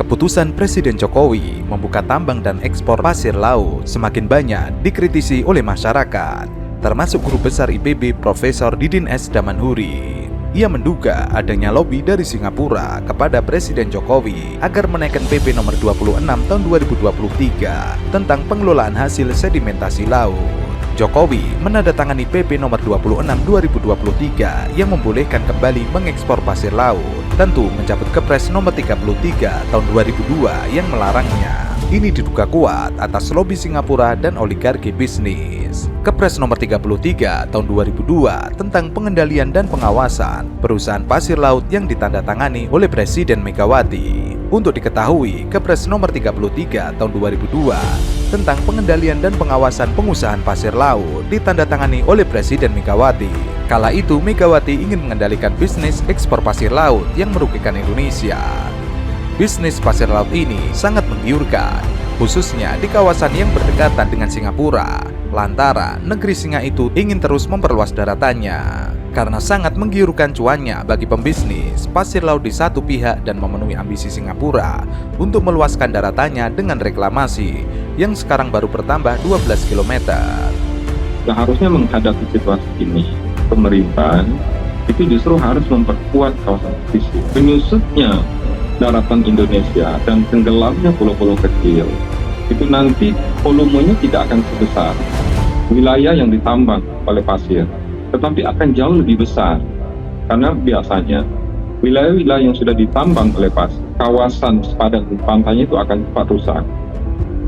Keputusan Presiden Jokowi membuka tambang dan ekspor pasir laut semakin banyak dikritisi oleh masyarakat, termasuk guru besar IPB Profesor Didin S. Damanhuri. Ia menduga adanya lobi dari Singapura kepada Presiden Jokowi agar menaikkan PP nomor 26 tahun 2023 tentang pengelolaan hasil sedimentasi laut. Jokowi menandatangani PP nomor 26 2023 yang membolehkan kembali mengekspor pasir laut, tentu mencabut Kepres nomor 33 tahun 2002 yang melarangnya. Ini diduga kuat atas lobi Singapura dan oligarki bisnis. Kepres nomor 33 tahun 2002 tentang pengendalian dan pengawasan perusahaan pasir laut yang ditandatangani oleh Presiden Megawati. Untuk diketahui, Kepres nomor 33 tahun 2002 tentang pengendalian dan pengawasan pengusahaan pasir laut ditandatangani oleh Presiden Megawati. Kala itu Megawati ingin mengendalikan bisnis ekspor pasir laut yang merugikan Indonesia. Bisnis pasir laut ini sangat menggiurkan, khususnya di kawasan yang berdekatan dengan Singapura, lantaran negeri Singa itu ingin terus memperluas daratannya. Karena sangat menggiurkan cuannya bagi pembisnis pasir laut di satu pihak dan memenuhi ambisi Singapura untuk meluaskan daratannya dengan reklamasi yang sekarang baru bertambah 12 km. Seharusnya menghadapi situasi ini, pemerintah itu justru harus memperkuat kawasan pesisir. Menyusutnya daratan Indonesia dan tenggelamnya pulau-pulau kecil, itu nanti volumenya tidak akan sebesar wilayah yang ditambang oleh pasir, tetapi akan jauh lebih besar. Karena biasanya wilayah-wilayah yang sudah ditambang oleh pasir, kawasan sepadan pantainya itu akan cepat rusak.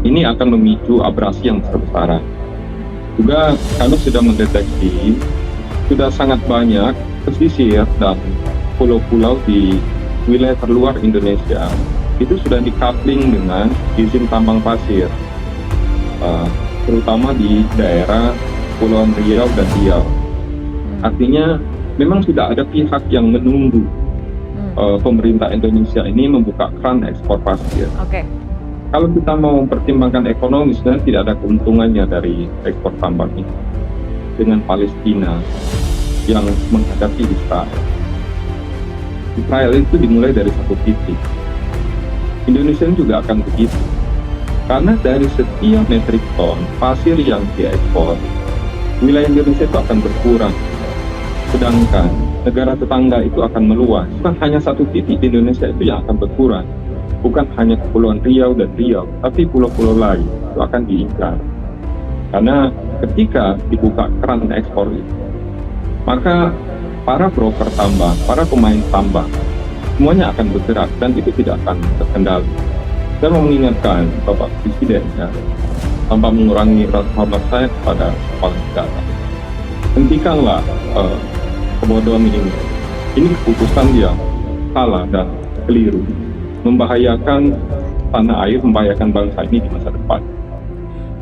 Ini akan memicu abrasi yang besar-besaran. Juga kami sudah mendeteksi sudah sangat banyak pesisir dan pulau-pulau di wilayah terluar Indonesia itu sudah di-coupling dengan izin tambang pasir, terutama di daerah Kepulauan Riau dan Riau. Artinya memang sudah ada pihak yang menunggu pemerintah Indonesia ini membuka keran ekspor pasir. Kalau kita mau mempertimbangkan ekonomi, sebenarnya tidak ada keuntungannya dari ekspor tambang ini dengan Palestina yang menghadapi Israel. Israel itu dimulai dari satu titik. Indonesia juga akan begitu. Karena dari setiap metrik ton pasir yang diekspor, wilayah Indonesia itu akan berkurang. Sedangkan negara tetangga itu akan meluas. Bukan hanya satu titik di Indonesia itu yang akan berkurang. Bukan hanya Kepulauan Riau dan Riau, tapi pulau-pulau lain itu akan diincar. Karena ketika dibuka keran ekspor itu, maka para broker tambang, para pemain tambang, semuanya akan bergerak dan itu tidak akan terkendali. Saya mau mengingatkan Bapak Presiden ya, tanpa mengurangi rasa hormat saya kepada kepala negara. Hentikanlah kebodohan ini. Ini keputusan yang salah dan keliru, membahayakan tanah air, membahayakan bangsa ini di masa depan.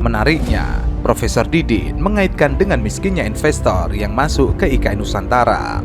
Menariknya, Profesor Didin mengaitkan dengan miskinnya investor yang masuk ke IKN Nusantara.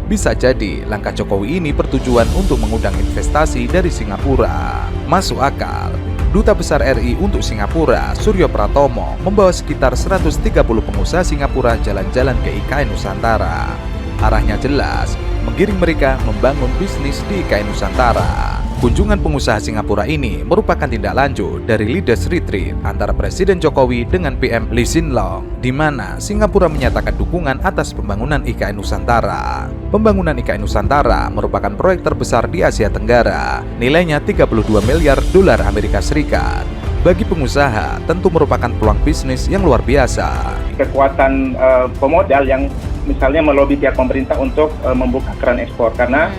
Bisa jadi langkah Jokowi ini bertujuan untuk mengundang investasi dari Singapura. Masuk akal. Duta Besar RI untuk Singapura, Suryo Pratomo, membawa sekitar 130 pengusaha Singapura jalan-jalan ke IKN Nusantara. Arahnya jelas, menggiring mereka membangun bisnis di IKN Nusantara. Kunjungan pengusaha Singapura ini merupakan tindak lanjut dari Leaders Retreat antara Presiden Jokowi dengan PM Lee Hsien Loong, di mana Singapura menyatakan dukungan atas pembangunan IKN Nusantara. Pembangunan IKN Nusantara merupakan proyek terbesar di Asia Tenggara, nilainya 32 miliar dolar Amerika Serikat. Bagi pengusaha, tentu merupakan peluang bisnis yang luar biasa. Kekuatan pemodal yang misalnya melobi pihak pemerintah untuk membuka keran ekspor, karena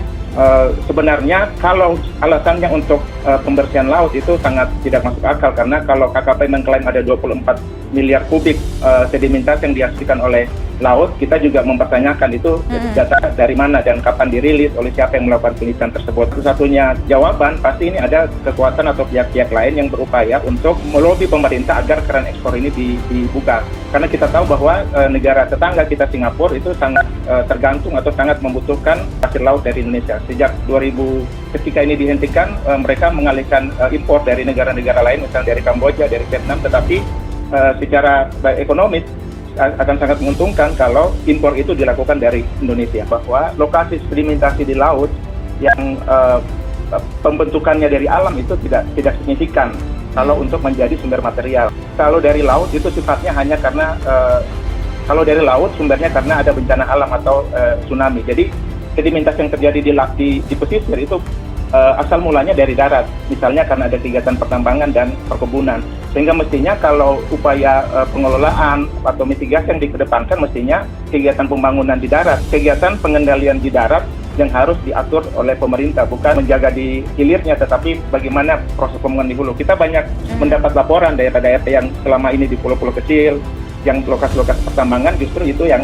sebenarnya kalau alasannya untuk pembersihan laut itu sangat tidak masuk akal, karena kalau KKP mengklaim ada 24 miliar kubik sedimentasi yang dihasilkan oleh laut, kita juga mempertanyakan itu data dari mana dan kapan dirilis, oleh siapa yang melakukan penelitian tersebut. Satu-satunya jawaban pasti ini ada kekuatan atau pihak-pihak lain yang berupaya untuk melobi pemerintah agar keran ekspor ini dibuka. Karena kita tahu bahwa negara tetangga kita Singapura itu sangat tergantung atau sangat membutuhkan pasir laut dari Indonesia. Sejak 2000 ketika ini dihentikan, mereka mengalihkan impor dari negara-negara lain, misalnya dari Kamboja, dari Vietnam, tetapi secara ekonomis akan sangat menguntungkan kalau impor itu dilakukan dari Indonesia, bahwa lokasi sedimentasi di laut yang pembentukannya dari alam itu tidak signifikan kalau untuk menjadi sumber material. Kalau dari laut itu sifatnya hanya karena kalau dari laut sumbernya karena ada bencana alam atau tsunami. Jadi sedimentasi yang terjadi di pesisir itu asal mulanya dari darat, misalnya karena ada kegiatan pertambangan dan perkebunan. Sehingga mestinya kalau upaya pengelolaan atau mitigasi yang dikedepankan mestinya kegiatan pembangunan di darat, kegiatan pengendalian di darat yang harus diatur oleh pemerintah, bukan menjaga di hilirnya, tetapi bagaimana proses pembangunan di hulu. Kita banyak mendapat laporan daerah-daerah yang selama ini di pulau-pulau kecil, yang lokasi-lokasi pertambangan justru itu yang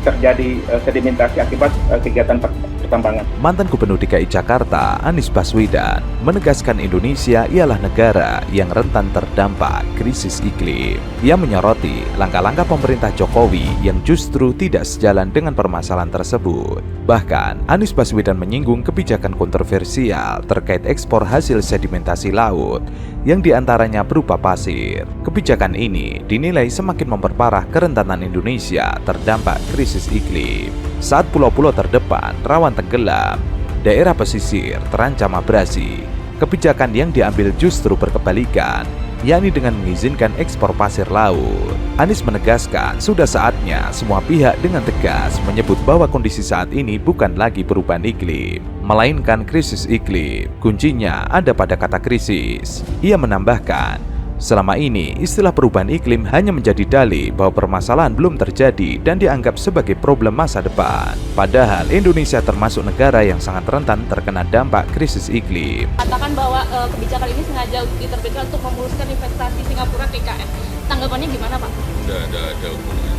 terjadi sedimentasi akibat kegiatan pertambangan. Mantan Gubernur DKI Jakarta, Anies Baswedan, menegaskan Indonesia ialah negara yang rentan terdampak krisis iklim. Ia menyoroti langkah-langkah pemerintah Jokowi yang justru tidak sejalan dengan permasalahan tersebut. Bahkan, Anies Baswedan menyinggung kebijakan kontroversial terkait ekspor hasil sedimentasi laut yang diantaranya berupa pasir. Kebijakan ini dinilai semakin memperparah kerentanan Indonesia terdampak krisis iklim. Saat pulau-pulau terdepan rawan tenggelam, daerah pesisir terancam abrasi. Kebijakan yang diambil justru berkebalikan, yakni dengan mengizinkan ekspor pasir laut. Anies menegaskan sudah saatnya semua pihak dengan tegas menyebut bahwa kondisi saat ini bukan lagi perubahan iklim, melainkan krisis iklim. Kuncinya ada pada kata krisis. Ia menambahkan, selama ini istilah perubahan iklim hanya menjadi dalih bahwa permasalahan belum terjadi dan dianggap sebagai problem masa depan. Padahal Indonesia termasuk negara yang sangat rentan terkena dampak krisis iklim. Katakan bahwa kebijakan ini sengaja diterbitkan untuk memuluskan investasi Singapura ke IKN. Tanggapannya gimana, Pak? Tidak ada hubungan.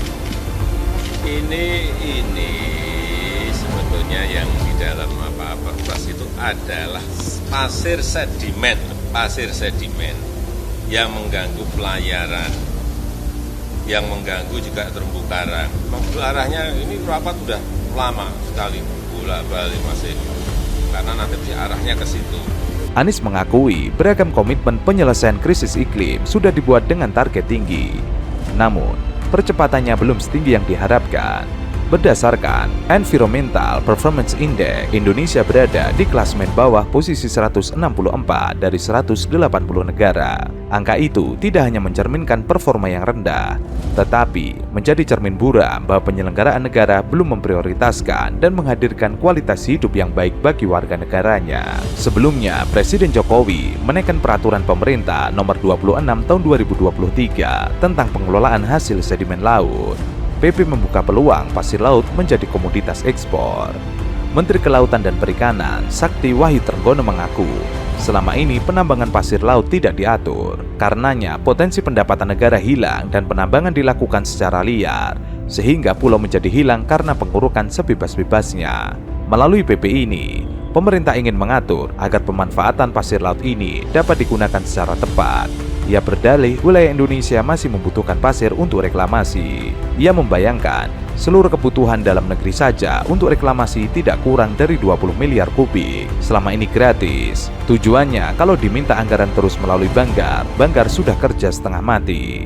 Ini sebetulnya yang di dalam perpres itu adalah pasir sedimen yang mengganggu pelayaran, yang mengganggu juga terumbu karang. Maksud arahnya ini rapat sudah lama sekali, bolak-balik masih, karena nanti arahnya ke situ. Anies mengakui beragam komitmen penyelesaian krisis iklim sudah dibuat dengan target tinggi. Namun, percepatannya belum setinggi yang diharapkan. Berdasarkan Environmental Performance Index, Indonesia berada di klasemen bawah posisi 164 dari 180 negara. Angka itu tidak hanya mencerminkan performa yang rendah, tetapi menjadi cermin buram bahwa penyelenggaraan negara belum memprioritaskan dan menghadirkan kualitas hidup yang baik bagi warga negaranya. Sebelumnya, Presiden Jokowi menaikkan peraturan pemerintah nomor 26 tahun 2023 tentang pengelolaan hasil sedimen laut. PP membuka peluang pasir laut menjadi komoditas ekspor. Menteri Kelautan dan Perikanan, Sakti Wahyu Trenggono mengaku, selama ini penambangan pasir laut tidak diatur. Karenanya, potensi pendapatan negara hilang dan penambangan dilakukan secara liar, sehingga pulau menjadi hilang karena pengurukan sebebas-bebasnya. Melalui PP ini, pemerintah ingin mengatur agar pemanfaatan pasir laut ini dapat digunakan secara tepat. Ia berdalih wilayah Indonesia masih membutuhkan pasir untuk reklamasi. Ia membayangkan seluruh kebutuhan dalam negeri saja untuk reklamasi tidak kurang dari 20 miliar kubik. Selama ini gratis. Tujuannya kalau diminta anggaran terus melalui Banggar sudah kerja setengah mati.